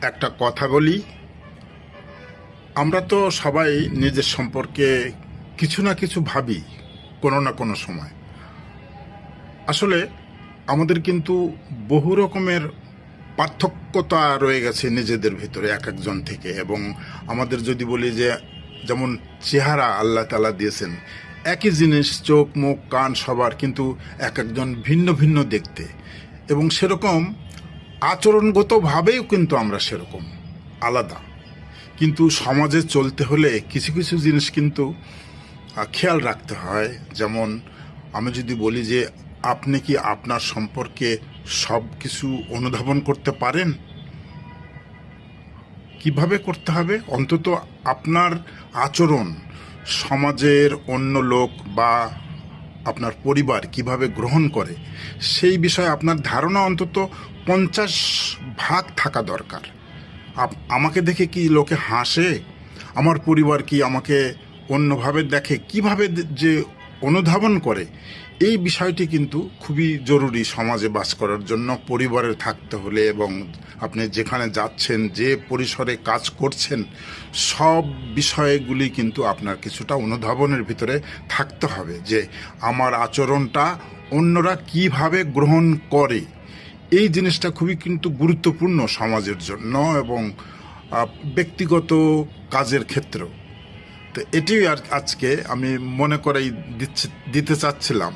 একটা কথা বলি, আমরা তো সবাই নিজের সম্পর্কে কিছু না কিছু ভাবি কোনো না কোনো সময়। আসলে আমাদের কিন্তু বহু রকমের পার্থক্যতা রয়ে গেছে নিজেদের ভিতরে এক একজন থেকে। এবং আমাদের যদি বলি যে যেমন চেহারা আল্লাহ তাআলা দিয়েছেন, একই জিনিস চোখ মুখ কান সবার, কিন্তু এক একজন ভিন্ন ভিন্ন দেখতে। এবং সেরকম আচরণগতভাবেও কিন্তু আমরা সেরকম আলাদা। কিন্তু সমাজে চলতে হলে কিছু কিছু জিনিস কিন্তু খেয়াল রাখতে হয়। যেমন আমি যদি বলি যে আপনি কি আপনার সম্পর্কে সব কিছু অনুধাবন করতে পারেন? কিভাবে করতে হবে? অন্তত আপনার আচরণ সমাজের অন্য লোক বা আপনার পরিবার কিভাবে গ্রহণ করে সেই বিষয়ে আপনার ধারণা অন্তত 50 ভাগ থাকা দরকার। আমাকে দেখে কি লোকে হাসে? আমার পরিবার কি আমাকে অন্যভাবে দেখে? কিভাবে যে অনুধাবন করে, এই বিষয়টি কিন্তু খুবই জরুরি সমাজে বাস করার জন্য। পরিবারে থাকতে হলে এবং আপনি যেখানে যাচ্ছেন, যে পরিসরে কাজ করছেন, সব বিষয়গুলি কিন্তু আপনার কিছুটা অনুধাবনের ভিতরে থাকতে হবে যে আমার আচরণটা অন্যরা কিভাবে গ্রহণ করে। এই জিনিসটা খুবই কিন্তু গুরুত্বপূর্ণ সমাজের জন্য এবং ব্যক্তিগত কাজের ক্ষেত্রেও। তো এটি আর আজকে আমি মনে করেই দিতে চাচ্ছিলাম।